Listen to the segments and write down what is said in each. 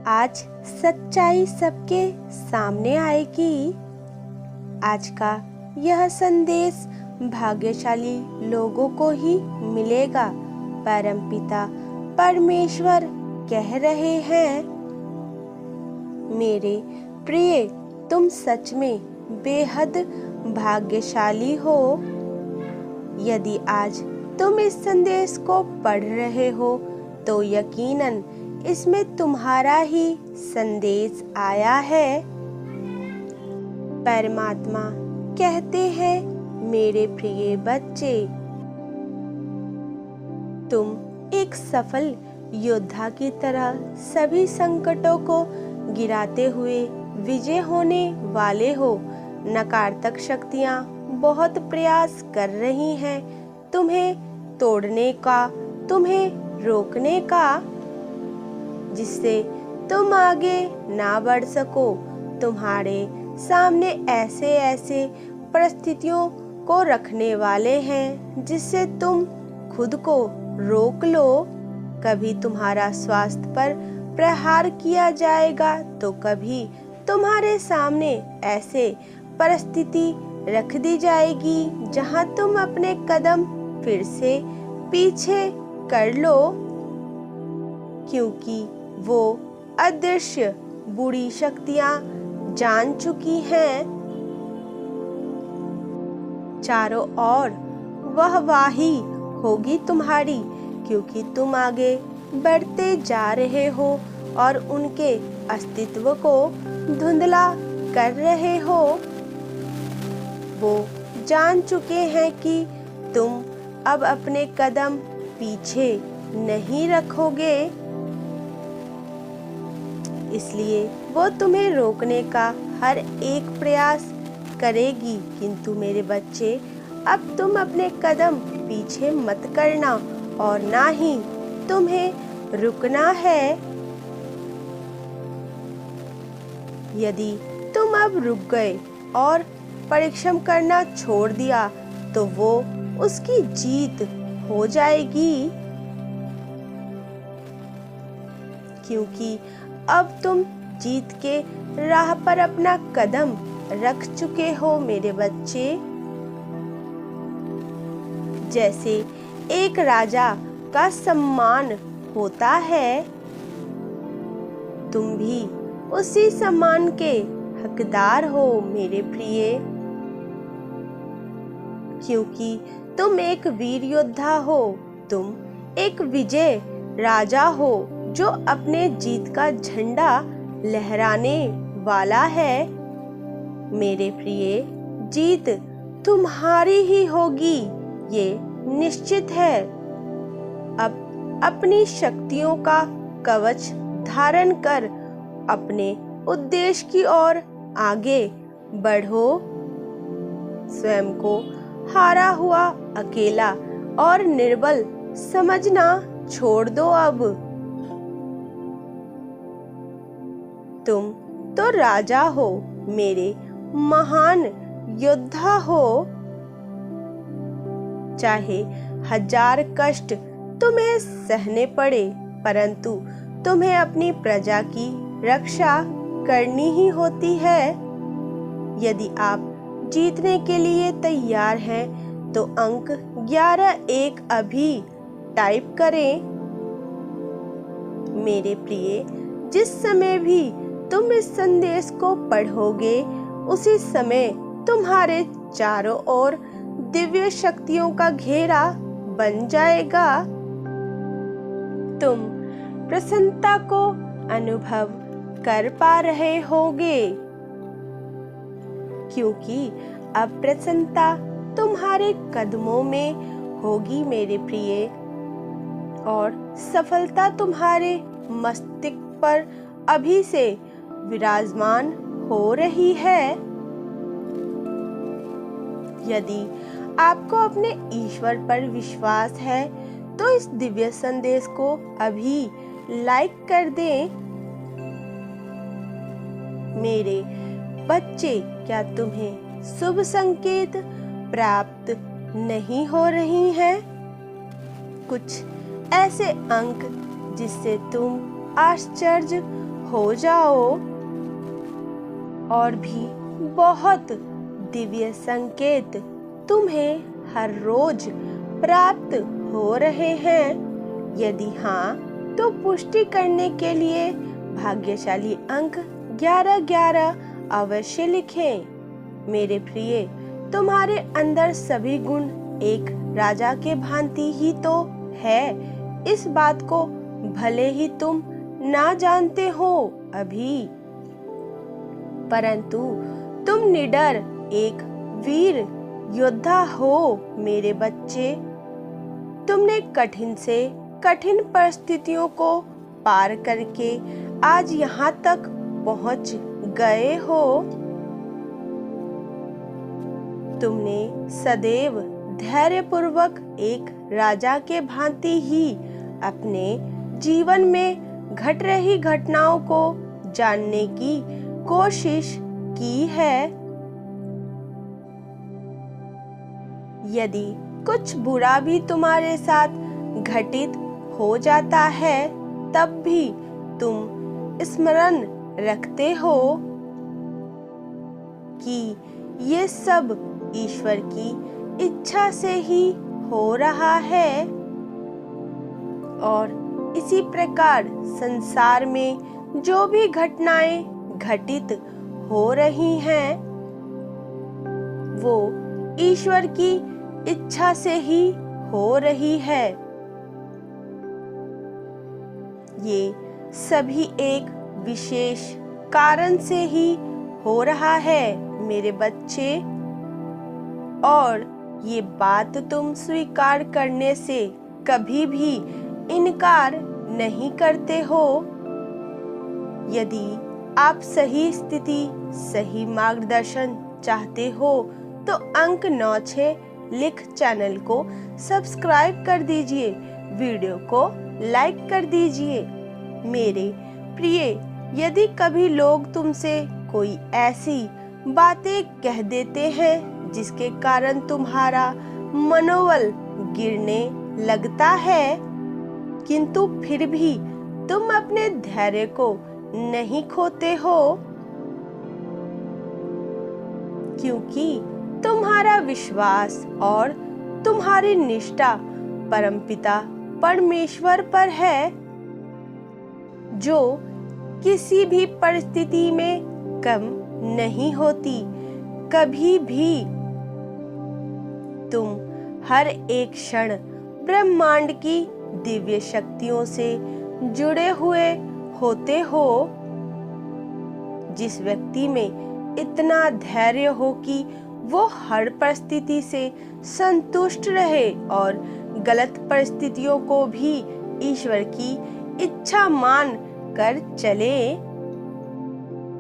आज सच्चाई सबके सामने आएगी। आज का यह संदेश भाग्यशाली लोगों को ही मिलेगा। परमपिता परमेश्वर कह रहे हैं, मेरे प्रिय, तुम सच में बेहद भाग्यशाली हो। यदि आज तुम इस संदेश को पढ़ रहे हो तो यकीनन इसमें तुम्हारा ही संदेश आया है। परमात्मा कहते हैं, मेरे प्रिय बच्चे, तुम एक सफल योद्धा की तरह सभी संकटों को गिराते हुए विजय होने वाले हो। नकारात्मक शक्तियां बहुत प्रयास कर रही हैं तुम्हें तोड़ने का, तुम्हें रोकने का, जिससे तुम आगे ना बढ़ सको। तुम्हारे सामने ऐसे ऐसे परिस्थितियों को रखने वाले हैं जिससे तुम खुद को रोक लो। कभी तुम्हारा स्वास्थ्य पर प्रहार किया जाएगा तो कभी तुम्हारे सामने ऐसे परिस्थिति रख दी जाएगी जहां तुम अपने कदम फिर से पीछे कर लो, क्योंकि वो अदृश्य बुरी शक्तियां जान चुकी हैं। चारों ओर वाहवाही होगी तुम्हारी, क्योंकि तुम आगे बढ़ते जा रहे हो और उनके अस्तित्व को धुंधला कर रहे हो। वो जान चुके हैं कि तुम अब अपने कदम पीछे नहीं रखोगे, इसलिए वो तुम्हें रोकने का हर एक प्रयास करेगी। किंतु मेरे बच्चे, अब तुम अपने कदम पीछे मत करना और ना ही तुम्हें रुकना है। यदि तुम अब रुक गए और परिश्रम करना छोड़ दिया तो वो उसकी जीत हो जाएगी, क्योंकि अब तुम जीत के राह पर अपना कदम रख चुके हो मेरे बच्चे। जैसे एक राजा का सम्मान होता है, तुम भी उसी सम्मान के हकदार हो मेरे प्रिय, क्योंकि तुम एक वीर योद्धा हो। तुम एक विजय राजा हो जो अपने जीत का झंडा लहराने वाला है। मेरे प्रिय, जीत तुम्हारी ही होगी, ये निश्चित है। अब अपनी शक्तियों का कवच धारण कर अपने उद्देश्य की ओर आगे बढ़ो। स्वयं को हारा हुआ, अकेला और निर्बल समझना छोड़ दो। अब तुम तो राजा हो, मेरे महान योद्धा हो। चाहे 1000 कष्ट तुम्हें सहने पड़े, परंतु तुम्हें अपनी प्रजा की रक्षा करनी ही होती है। यदि आप जीतने के लिए तैयार हैं तो अंक 11-1 अभी टाइप करें। मेरे प्रिय, जिस समय भी तुम इस संदेश को पढ़ोगे उसी समय तुम्हारे चारों ओर दिव्य शक्तियों का घेरा बन जाएगा। तुम प्रसन्नता को अनुभव कर पा रहे होगे, क्योंकि अब प्रसन्नता तुम्हारे कदमों में होगी मेरे प्रिय, और सफलता तुम्हारे मस्तिष्क पर अभी से विराजमान हो रही है। यदि आपको अपने ईश्वर पर विश्वास है तो इस दिव्य संदेश को अभी लाइक कर दें। मेरे बच्चे, क्या तुम्हें शुभ संकेत प्राप्त नहीं हो रही हैं? कुछ ऐसे अंक जिससे तुम आश्चर्य हो जाओ। और भी बहुत दिव्य संकेत तुम्हें हर रोज प्राप्त हो रहे हैं। यदि हाँ, तो पुष्टि करने के लिए भाग्यशाली अंक 1111 अवश्य लिखें। मेरे प्रिय, तुम्हारे अंदर सभी गुण एक राजा के भांति ही तो है। इस बात को भले ही तुम ना जानते हो अभी, परंतु तुम निडर एक वीर योद्धा हो मेरे बच्चे। तुमने कठिन से कठिन परिस्थितियों को पार करके आज यहाँ तक पहुँच गए हो। तुमने सदैव धैर्यपूर्वक एक राजा के भांति ही अपने जीवन में घट रही घटनाओं को जानने की कोशिश की है। यदि कुछ बुरा भी तुम्हारे साथ घटित हो जाता है, तब भी तुम स्मरण रखते हो कि ये सब ईश्वर की इच्छा से ही हो रहा है। और इसी प्रकार संसार में जो भी घटनाएं घटित हो रही हैं, वो ईश्वर की इच्छा से ही हो रही है। ये सभी एक विशेष कारण से ही हो रहा है मेरे बच्चे। और ये बात तुम स्वीकार करने से कभी भी इनकार नहीं करते हो। यदि आप सही स्थिति, सही मार्गदर्शन चाहते हो तो अंक 96 लिख चैनल को सब्सक्राइब कर दीजिए, वीडियो को लाइक कर दीजिए। मेरे प्रिय, यदि कभी लोग तुमसे कोई ऐसी बातें कह देते हैं जिसके कारण तुम्हारा मनोबल गिरने लगता है, किंतु फिर भी तुम अपने धैर्य को नहीं खोते हो, क्योंकि तुम्हारा विश्वास और तुम्हारी निष्ठा परमपिता परमेश्वर पर है, जो किसी भी परिस्थिति में कम नहीं होती। कभी भी तुम हर एक क्षण ब्रह्मांड की दिव्य शक्तियों से जुड़े हुए होते हो। जिस व्यक्ति में इतना धैर्य हो कि वो हर परिस्थिति से संतुष्ट रहे और गलत परिस्थितियों को भी ईश्वर की इच्छा मान कर चले,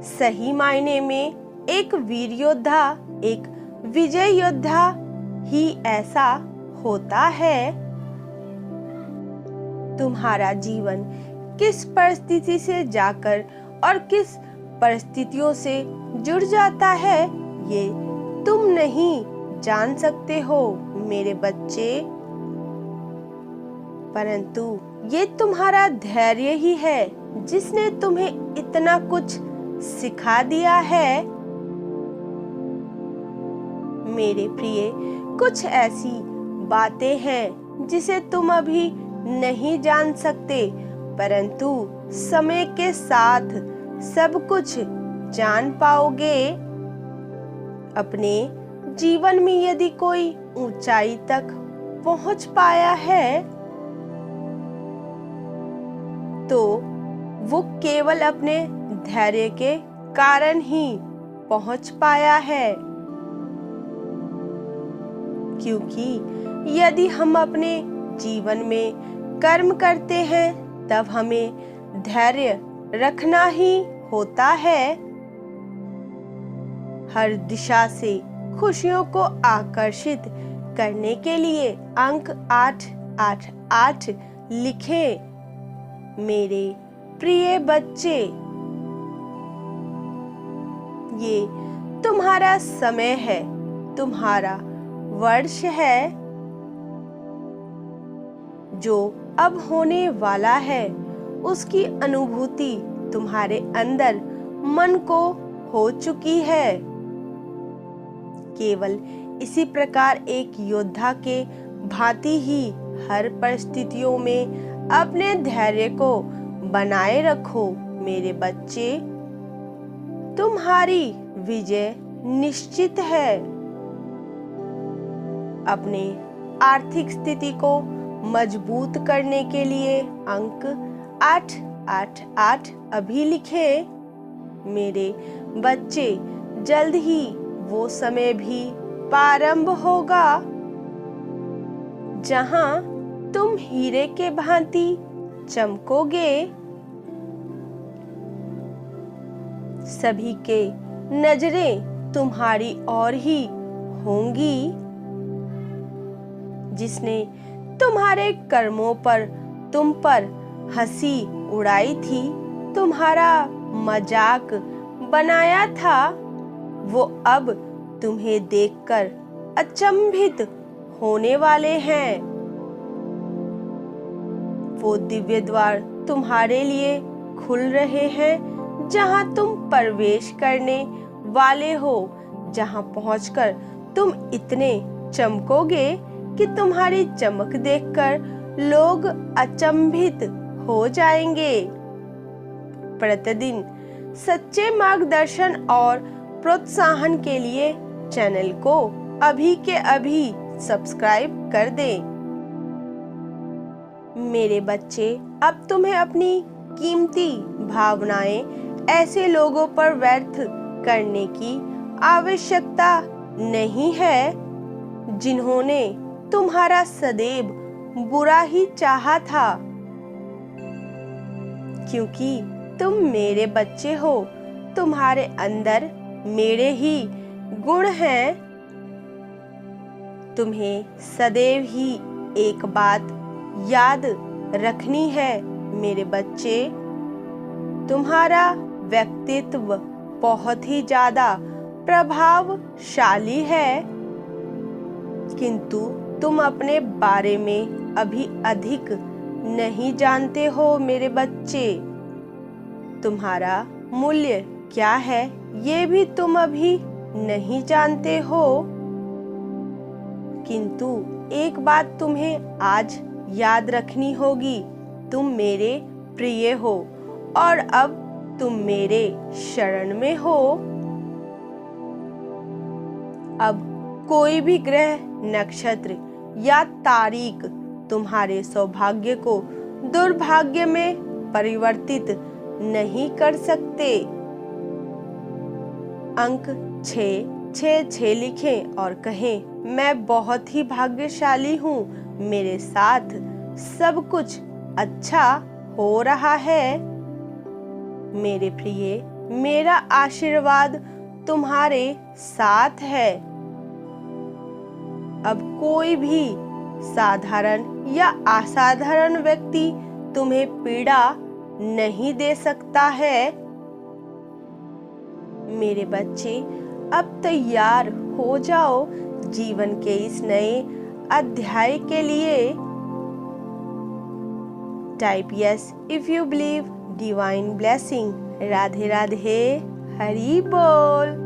सही मायने में एक वीर योद्धा, एक विजय योद्धा ही ऐसा होता है। तुम्हारा जीवन किस परिस्थिति से जाकर और किस परिस्थितियों से जुड़ जाता है, ये तुम नहीं जान सकते हो मेरे बच्चे, परंतु ये तुम्हारा धैर्य ही है जिसने तुम्हें इतना कुछ सिखा दिया है। मेरे प्रिय, कुछ ऐसी बातें हैं जिसे तुम अभी नहीं जान सकते, परंतु समय के साथ सब कुछ जान पाओगे। अपने जीवन में यदि कोई ऊंचाई तक पहुंच पाया है, तो वो केवल अपने धैर्य के कारण ही पहुंच पाया है। क्योंकि यदि हम अपने जीवन में कर्म करते हैं, तब हमें धैर्य रखना ही होता है। हर दिशा से खुशियों को आकर्षित करने के लिए अंक 888 लिखें मेरे प्रिय बच्चे। ये तुम्हारा समय है, तुम्हारा वर्ष है। जो अब होने वाला है, उसकी अनुभूति तुम्हारे अंदर मन को हो चुकी है। केवल इसी प्रकार एक योद्धा के भांति ही हर परिस्थितियों में अपने धैर्य को बनाए रखो मेरे बच्चे। तुम्हारी विजय निश्चित है। अपने आर्थिक स्थिति को मजबूत करने के लिए अंक 888 अभी लिखें। मेरे बच्चे, जल्द ही वो समय भी प्रारंभ होगा जहां तुम हीरे के भांति चमकोगे। सभी के नजरें तुम्हारी ओर ही होंगी। जिसने तुम्हारे कर्मों पर तुम पर हंसी उड़ाई थी, तुम्हारा मजाक बनाया था, वो अब तुम्हें देखकर अचंभित होने वाले हैं। वो दिव्य द्वार तुम्हारे लिए खुल रहे हैं जहां तुम प्रवेश करने वाले हो, जहां पहुंचकर तुम इतने चमकोगे कि तुम्हारी चमक देखकर लोग अचंभित हो जाएंगे। प्रतिदिन सच्चे मार्गदर्शन और प्रोत्साहन के लिए चैनल को अभी के अभी सब्सक्राइब कर दें। मेरे बच्चे, अब तुम्हें अपनी कीमती भावनाएं ऐसे लोगों पर व्यर्थ करने की आवश्यकता नहीं है जिन्होंने तुम्हारा सदैव बुरा ही चाहा था। क्योंकि तुम मेरे बच्चे हो, तुम्हारे अंदर मेरे ही गुण हैं। तुम्हें सदैव ही एक बात याद रखनी है मेरे बच्चे, तुम्हारा व्यक्तित्व बहुत ही ज्यादा प्रभावशाली है, किंतु तुम अपने बारे में अभी अधिक नहीं जानते हो मेरे बच्चे। तुम्हारा मूल्य क्या है ये भी तुम अभी नहीं जानते हो, किंतु एक बात तुम्हें आज याद रखनी होगी, तुम मेरे प्रिय हो और अब तुम मेरे शरण में हो। अब कोई भी ग्रह, नक्षत्र या तारीख तुम्हारे सौभाग्य को दुर्भाग्य में परिवर्तित नहीं कर सकते। अंक 666 लिखें और कहें, मैं बहुत ही भाग्यशाली हूँ, मेरे साथ सब कुछ अच्छा हो रहा है। मेरे प्रिय, मेरा आशीर्वाद तुम्हारे साथ है। अब कोई भी साधारण या असाधारण व्यक्ति तुम्हें पीड़ा नहीं दे सकता है। मेरे बच्चे, अब तैयार हो जाओ जीवन के इस नए अध्याय के लिए। Type yes if you believe divine blessing. Radhe Radhe, Hari बोल।